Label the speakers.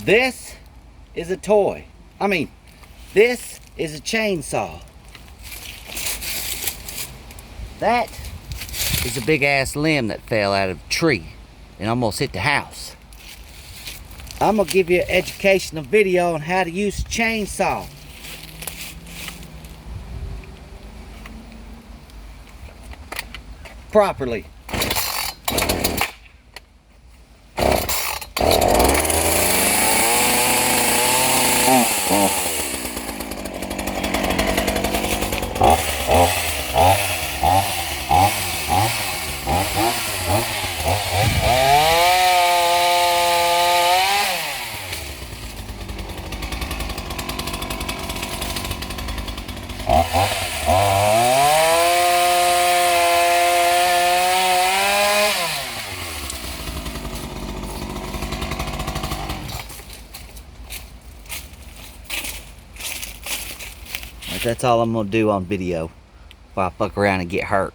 Speaker 1: This is a toy. I mean, this is a chainsaw. That is a big ass limb that fell out of a tree and almost hit the house. I'm gonna give you an educational video on how to use a chainsaw. Properly. That's all I'm gonna do on video if I fuck around and get hurt.